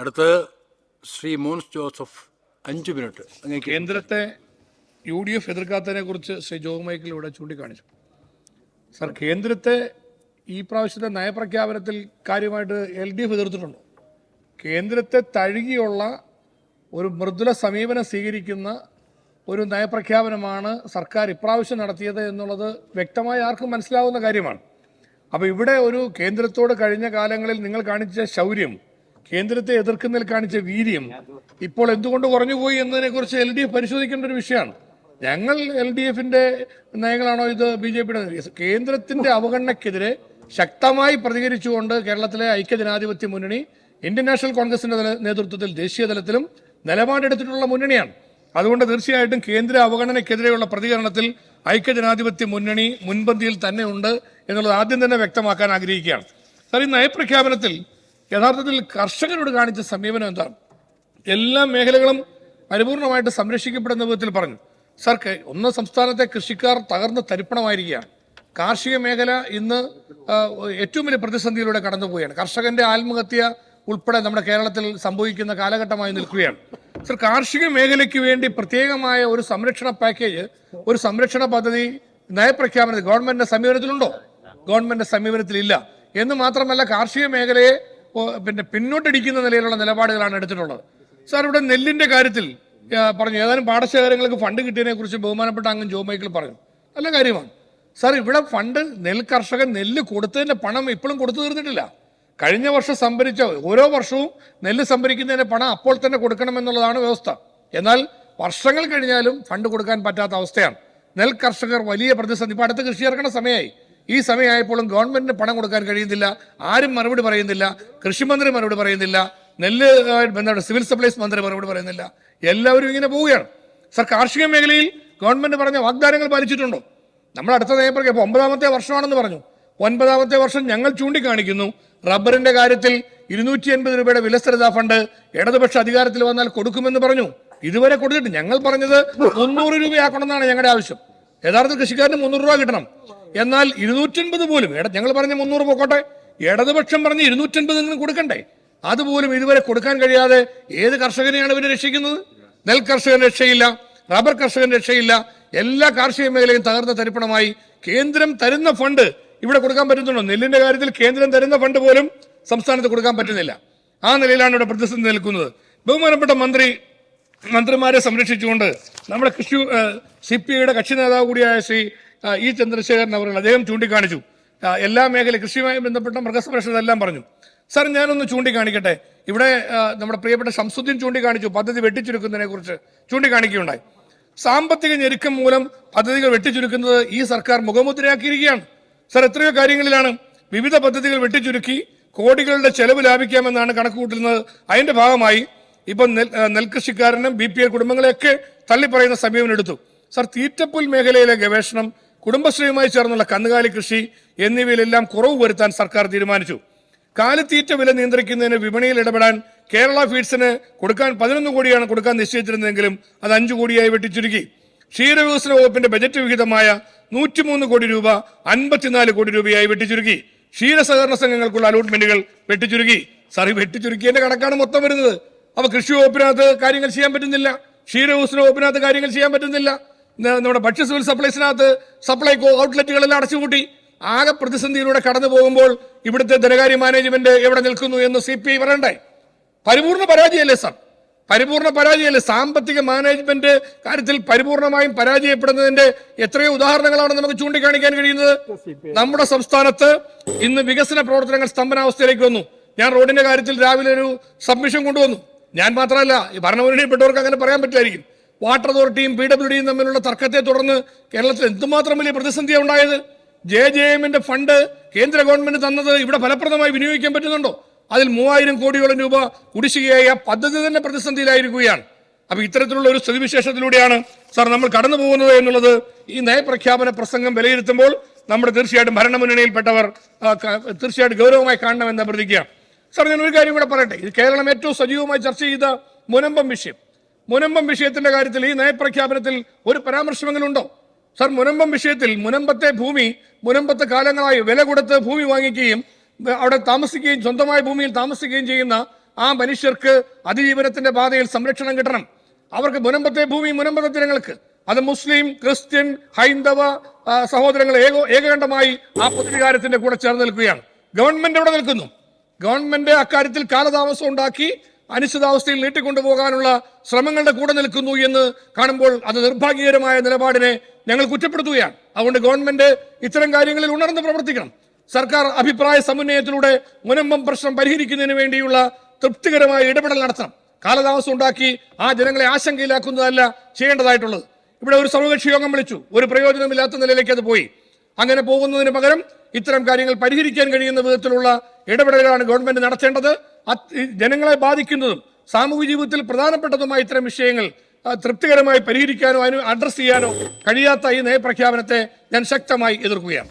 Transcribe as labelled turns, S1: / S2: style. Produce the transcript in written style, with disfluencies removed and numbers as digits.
S1: അടുത്ത് Shri Mons Joseph 5 minute.
S2: കേന്ദ്രത്തെ UDF എതിർക്കാത്തതിനെ കുറിച്ച് ശ്രീ ജോ മൈക്കിൾ ഇവിടെ ചൂണ്ടിക്കാണിച്ചു. സർ, കേന്ദ്രത്തെ ഈ പ്രാവശ്യത്തെ നയപ്രഖ്യാപനത്തിൽ കാര്യമായിട്ട് LDF എതിർത്തിട്ടുണ്ടോ? കേന്ദ്രത്തെ തഴുകിയുള്ള ഒരു മൃദുല സമീപനം സ്വീകരിക്കുന്ന ഒരു നയപ്രഖ്യാപനമാണ് സർക്കാർ ഇപ്രാവശ്യം നടത്തിയത് എന്നുള്ളത് വ്യക്തമായി ആർക്കും മനസ്സിലാവുന്ന കാര്യമാണ്. അപ്പോൾ ഇവിടെ ഒരു കേന്ദ്രത്തോട് കഴിഞ്ഞ കാലങ്ങളിൽ നിങ്ങൾ കാണിച്ച ശൗര്യം, കേന്ദ്രത്തെ എതിർക്കുന്നതിൽ കാണിച്ച വീര്യം ഇപ്പോൾ എന്തുകൊണ്ട് കുറഞ്ഞുപോയി എന്നതിനെക്കുറിച്ച് LDF പരിശോധിക്കേണ്ട ഒരു വിഷയമാണ്. ഞങ്ങൾ LDFന്റെ നയങ്ങളാണോ ഇത് BJPയുടെ? കേന്ദ്രത്തിന്റെ അവഗണനയ്ക്കെതിരെ ശക്തമായി പ്രതികരിച്ചുകൊണ്ട് കേരളത്തിലെ ഐക്യജനാധിപത്യ മുന്നണി ഇന്ത്യൻ നാഷണൽ കോൺഗ്രസിന്റെ നേതൃത്വത്തിൽ ദേശീയ തലത്തിലും നിലപാടെടുത്തിട്ടുള്ള മുന്നണിയാണ്. അതുകൊണ്ട് തീർച്ചയായിട്ടും കേന്ദ്ര അവഗണനയ്ക്കെതിരെയുള്ള പ്രതികരണത്തിൽ ഐക്യജനാധിപത്യ മുന്നണി മുൻപന്തിയിൽ തന്നെ ഉണ്ട് എന്നുള്ളത് ആദ്യം തന്നെ വ്യക്തമാക്കാൻ ആഗ്രഹിക്കുകയാണ്. സാർ, ഈ നയപ്രഖ്യാപനത്തിൽ യഥാർത്ഥത്തിൽ കർഷകരോട് കാണിച്ച സമീപനം എന്താണ്? എല്ലാ മേഖലകളും പരിപൂർണമായിട്ട് സംരക്ഷിക്കപ്പെടുന്ന വിധത്തിൽ പറഞ്ഞു. സാർ, സംസ്ഥാനത്തെ കൃഷിക്കാർ തകർന്ന് തരിപ്പണമായിരിക്കുകയാണ്. കാർഷിക മേഖല ഇന്ന് ഏറ്റവും വലിയ പ്രതിസന്ധിയിലൂടെ കടന്നുപോവുകയാണ്. കർഷകന്റെ ആത്മഹത്യ ഉൾപ്പെടെ നമ്മുടെ കേരളത്തിൽ സംഭവിക്കുന്ന കാലഘട്ടമായി നിൽക്കുകയാണ്. സർ, കാർഷിക മേഖലയ്ക്ക് വേണ്ടി പ്രത്യേകമായ ഒരു സംരക്ഷണ പാക്കേജ്, ഒരു സംരക്ഷണ പദ്ധതി നയപ്രഖ്യാപനത്തിൽ ഗവൺമെന്റിന്റെ സമീപനത്തിലുണ്ടോ? ഗവൺമെന്റിന്റെ സമീപനത്തിലില്ല. എന്ന് മാത്രമല്ല, കാർഷിക മേഖലയെ പിന്നോട്ടടിക്കുന്ന നിലയിലുള്ള നിലപാടുകളാണ് എടുത്തിട്ടുള്ളത്. സാർ, ഇവിടെ നെല്ലിന്റെ കാര്യത്തിൽ പറഞ്ഞു, ഏതാനും പാടശേഖരങ്ങൾക്ക് ഫണ്ട് കിട്ടിയതിനെ കുറിച്ച് ബഹുമാനപ്പെട്ട അംഗം ജോ മൈക്കിൾ പറഞ്ഞു. നല്ല കാര്യമാണ്. സാർ, ഇവിടെ ഫണ്ട് കർഷകൻ നെല്ല് കൊടുത്തതിന്റെ പണം ഇപ്പോഴും കൊടുത്തു തീർന്നിട്ടില്ല. കഴിഞ്ഞ വർഷം സംഭരിച്ച ഓരോ വർഷവും നെല്ല് സംഭരിക്കുന്നതിന്റെ പണം അപ്പോൾ തന്നെ കൊടുക്കണമെന്നുള്ളതാണ് വ്യവസ്ഥ. എന്നാൽ വർഷങ്ങൾ കഴിഞ്ഞാലും ഫണ്ട് കൊടുക്കാൻ പറ്റാത്ത അവസ്ഥയാണ്. കർഷകർ വലിയ പ്രതിസന്ധി. ഇപ്പൊ അടുത്ത കൃഷി ഇറക്കണ സമയമായി. ഈ സമയമായപ്പോഴും ഗവൺമെന്റിന് പണം കൊടുക്കാൻ കഴിയുന്നില്ല. ആരും മറുപടി പറയുന്നില്ല. കൃഷിമന്ത്രി മറുപടി പറയുന്നില്ല. സിവിൽ സപ്ലൈസ് മന്ത്രി മറുപടി പറയുന്നില്ല. എല്ലാവരും ഇങ്ങനെ പോവുകയാണ്. സർ, കാർഷിക മേഖലയിൽ ഗവൺമെന്റ് പറഞ്ഞ വാഗ്ദാനങ്ങൾ പാലിച്ചിട്ടുണ്ടോ? നമ്മൾ അടുത്ത നയപ്രഖ്യാപനം 9ാമത്തെ വർഷമാണെന്ന് പറഞ്ഞു. 9ാമത്തെ വർഷം ഞങ്ങൾ ചൂണ്ടിക്കാണിക്കുന്നു. റബ്ബറിന്റെ കാര്യത്തിൽ 280 രൂപയുടെ വിലസ്ഥിരതാ ഫണ്ട് ഇടതുപക്ഷ അധികാരത്തിൽ വന്നാൽ കൊടുക്കുമെന്ന് പറഞ്ഞു. ഇതുവരെ കൊടുത്തിട്ട് ഞങ്ങൾ പറഞ്ഞത് 300 രൂപയാക്കണമെന്നാണ് ഞങ്ങളുടെ ആവശ്യം. യഥാർത്ഥ കൃഷിക്കാരന് 300 രൂപ കിട്ടണം. എന്നാൽ 280 പോലും ഞങ്ങൾ പറഞ്ഞ 300 പോക്കോട്ടെ, ഇടതുപക്ഷം പറഞ്ഞ് 280 കൊടുക്കണ്ടേ? അതുപോലും ഇതുവരെ കൊടുക്കാൻ കഴിയാതെ ഏത് കർഷകനെയാണ് ഇവര് രക്ഷിക്കുന്നത്? കർഷകൻ രക്ഷയില്ല, റബ്ബർ കർഷകൻ രക്ഷയില്ല. എല്ലാ കാർഷിക മേഖലയും തകർന്ന തരിപ്പണമായി. കേന്ദ്രം തരുന്ന ഫണ്ട് ഇവിടെ കൊടുക്കാൻ പറ്റുന്നുണ്ടോ? നെല്ലിന്റെ കാര്യത്തിൽ കേന്ദ്രം തരുന്ന ഫണ്ട് പോലും സംസ്ഥാനത്ത് കൊടുക്കാൻ പറ്റുന്നില്ല. ആ നിലയിലാണ് ഇവിടെ പ്രതിസന്ധി നിൽക്കുന്നത്. ബഹുമാനപ്പെട്ട മന്ത്രിമാരെ സംരക്ഷിച്ചുകൊണ്ട് നമ്മുടെ CPIയുടെ കക്ഷി നേതാവ് കൂടിയായ ശ്രീ E ചന്ദ്രശേഖരൻ അവർ അദ്ദേഹം ചൂണ്ടിക്കാണിച്ചു. എല്ലാ മേഖല കൃഷിയുമായി ബന്ധപ്പെട്ട മൃഗസംരക്ഷണം എല്ലാം പറഞ്ഞു. സാർ, ഞാനൊന്ന് ചൂണ്ടിക്കാണിക്കട്ടെ. ഇവിടെ നമ്മുടെ പ്രിയപ്പെട്ട ഷംസുദ്ദീൻ ചൂണ്ടിക്കാണിച്ചു, പദ്ധതി വെട്ടിച്ചുരുക്കുന്നതിനെ കുറിച്ച് ചൂണ്ടിക്കാണിക്കുകയുണ്ടായി. സാമ്പത്തിക ഞെരുക്കം മൂലം പദ്ധതികൾ വെട്ടിച്ചുരുക്കുന്നത് ഈ സർക്കാർ മുഖമുദ്രയാക്കിയിരിക്കുകയാണ്. സാർ, എത്രയോ കാര്യങ്ങളിലാണ് വിവിധ പദ്ധതികൾ വെട്ടിച്ചുരുക്കി കോടികളുടെ ചെലവ് ലാഭിക്കാമെന്നാണ് കണക്കുകൂട്ടുന്നത്. അതിന്റെ ഭാഗമായി ഇപ്പൊ നെൽകൃഷിക്കാരനും BPL കുടുംബങ്ങളെയൊക്കെ തള്ളിപ്പറയുന്ന സമീപനം എടുത്തു. സാർ, തീറ്റപ്പുൽ മേഖലയിലെ ഗവേഷണം, കുടുംബശ്രീയുമായി ചേർന്നുള്ള കന്നുകാലി കൃഷി എന്നിവയിലെല്ലാം കുറവ് വരുത്താൻ സർക്കാർ തീരുമാനിച്ചു. കാലിത്തീറ്റ വില നിയന്ത്രിക്കുന്നതിന് വിപണിയിൽ ഇടപെടാൻ കേരള ഫീഡ്സിന് കൊടുക്കാൻ 11 കോടിയാണ് കൊടുക്കാൻ നിശ്ചയിച്ചിരുന്നതെങ്കിലും അത് 5 കോടിയായി വെട്ടിച്ചുരുക്കി. ക്ഷീരവികസന വകുപ്പിന്റെ ബജറ്റ് വിഹിതമായ 103 കോടി രൂപ 54 കോടി രൂപയായി വെട്ടിച്ചുരുക്കി. ക്ഷീരസഹകരണ സംഘങ്ങൾക്കുള്ള അലോട്ട്മെന്റുകൾ വെട്ടിച്ചുരുക്കി. സാർ, ഈ വെട്ടിച്ചുരുക്കിയതിന്റെ കണക്കാണ് മൊത്തം വരുന്നത്. അപ്പൊ കൃഷി വകുപ്പിനകത്ത് കാര്യങ്ങൾ ചെയ്യാൻ പറ്റുന്നില്ല, ക്ഷീരവികസന വകുപ്പിനകത്ത് കാര്യങ്ങൾ ചെയ്യാൻ പറ്റുന്നില്ല, നമ്മുടെ ഭക്ഷ്യ സിവിൽ സപ്ലൈസിനകത്ത് സപ്ലൈകോ ഔട്ട്ലെറ്റുകളെല്ലാം അടച്ചുപൂട്ടി. ആകെ പ്രതിസന്ധിയിലൂടെ കടന്നു പോകുമ്പോൾ ഇവിടുത്തെ ധനകാര്യ മാനേജ്മെന്റ് എവിടെ നിൽക്കുന്നു എന്ന് CPI പറയണ്ടേ? പരിപൂർണ പരാജയമല്ലേ സാർ? പരിപൂർണ പരാജയമല്ലേ? സാമ്പത്തിക മാനേജ്മെന്റ് കാര്യത്തിൽ പരിപൂർണമായും പരാജയപ്പെടുന്നതിന്റെ എത്രയോ ഉദാഹരണങ്ങളാണ് നമുക്ക് ചൂണ്ടിക്കാണിക്കാൻ കഴിയുന്നത്. നമ്മുടെ സംസ്ഥാനത്ത് ഇന്ന് വികസന പ്രവർത്തനങ്ങൾ സ്തംഭനാവസ്ഥയിലേക്ക് വന്നു. ഞാൻ റോഡിന്റെ കാര്യത്തിൽ രാവിലെ ഒരു സബ്മിഷൻ കൊണ്ടുവന്നു. ഞാൻ മാത്രമല്ല, ഈ ഭരണമുന്നണിയിൽപ്പെട്ടവർക്ക് അങ്ങനെ പറയാൻ പറ്റുമായിരിക്കും. വാട്ടർ അതോറിറ്റിയും PWDയും തമ്മിലുള്ള തർക്കത്തെ തുടർന്ന് കേരളത്തിൽ എന്തുമാത്രം വലിയ പ്രതിസന്ധിയാണ് ഉണ്ടായത്. JJMന്റെ ഫണ്ട് കേന്ദ്ര ഗവൺമെന്റ് തന്നത് ഇവിടെ ഫലപ്രദമായി വിനിയോഗിക്കാൻ പറ്റുന്നുണ്ടോ? അതിൽ 3000 കോടിയോളം രൂപ കുടിശ്ശികയായി ആ പദ്ധതി തന്നെ പ്രതിസന്ധിയിലായിരിക്കുകയാണ്. അപ്പൊ ഇത്തരത്തിലുള്ള ഒരു സ്ഥിതിവിശേഷത്തിലൂടെയാണ് സാർ നമ്മൾ കടന്നു പോകുന്നത് എന്നുള്ളത് ഈ നയപ്രഖ്യാപന പ്രസംഗം വിലയിരുത്തുമ്പോൾ നമ്മുടെ തീർച്ചയായിട്ടും ഭരണമുന്നണിയിൽപ്പെട്ടവർ തീർച്ചയായിട്ടും ഗൗരവമായി കാണണമെന്ന് പ്രതിജ്ഞ. സാർ, ഞാൻ ഒരു കാര്യം കൂടെ പറയട്ടെ. ഇത് കേരളം ഏറ്റവും സജീവമായി ചർച്ച ചെയ്ത മുനമ്പം വിഷയത്തിന്റെ കാര്യത്തിൽ ഈ നയപ്രഖ്യാപനത്തിൽ ഒരു പരാമർശമെങ്കിലും ഉണ്ടോ? സാർ, മുനമ്പം വിഷയത്തിൽ മുനമ്പത്തെ കാലങ്ങളായി വില കൊടുത്ത് ഭൂമി വാങ്ങിക്കുകയും അവിടെ താമസിക്കുകയും സ്വന്തമായ ഭൂമിയിൽ താമസിക്കുകയും ചെയ്യുന്ന ആ മനുഷ്യർക്ക് അതിജീവനത്തിന്റെ പാതയിൽ സംരക്ഷണം കിട്ടണം. അവർക്ക് മുനമ്പത്തെ ഭൂമി, മുനമ്പത്തെ ജനങ്ങൾക്ക്, അത് മുസ്ലിം, ക്രിസ്ത്യൻ, ഹൈന്ദവ സഹോദരങ്ങൾ ഏകകണ്ഠമായി ആ പൊതുവികാരത്തിന്റെ കൂടെ ചേർന്ന് നിൽക്കുകയാണ്. ഗവൺമെന്റ് എവിടെ നിൽക്കുന്നു? ഗവൺമെന്റ് അക്കാര്യത്തിൽ കാലതാമസം ഉണ്ടാക്കി അനിശ്ചിതാവസ്ഥയിൽ നീട്ടിക്കൊണ്ടുപോകാനുള്ള ശ്രമങ്ങളുടെ കൂടെ നിൽക്കുന്നു എന്ന് കാണുമ്പോൾ അത് നിർഭാഗ്യകരമായ നിലപാടിനെ ഞങ്ങൾ കുറ്റപ്പെടുത്തുകയാണ്. അതുകൊണ്ട് ഗവൺമെന്റ് ഇത്തരം കാര്യങ്ങളിൽ ഉണർന്ന് പ്രവർത്തിക്കണം. സർക്കാർ അഭിപ്രായ സമന്വയത്തിലൂടെ മുനമ്പം പ്രശ്നം പരിഹരിക്കുന്നതിന് വേണ്ടിയുള്ള തൃപ്തികരമായ ഇടപെടൽ നടത്തണം. കാലതാമസം ഉണ്ടാക്കി ആ ജനങ്ങളെ ആശങ്കയിലാക്കുന്നതല്ല ചെയ്യേണ്ടതായിട്ടുള്ളത്. ഇവിടെ ഒരു സർവകക്ഷി യോഗം വിളിച്ചു, ഒരു പ്രയോജനമില്ലാത്ത നിലയിലേക്ക് അത് പോയി. അങ്ങനെ പോകുന്നതിന് പകരം ഇത്തരം കാര്യങ്ങൾ പരിഹരിക്കാൻ കഴിയുന്ന വിധത്തിലുള്ള ഇടപെടലുകളാണ് ഗവൺമെന്റ് നടത്തേണ്ടത്. ജനങ്ങളെ ബാധിക്കുന്നതും സാമൂഹ്യ ജീവിതത്തിൽ പ്രധാനപ്പെട്ടതുമായ ഇത്തരം വിഷയങ്ങൾ തൃപ്തികരമായി പരിഹരിക്കാനോ അതിന് അഡ്രസ് ചെയ്യാനോ കഴിയാത്ത ഈ നയപ്രഖ്യാപനത്തെ ഞാൻ ശക്തമായി എതിർക്കുകയാണ്.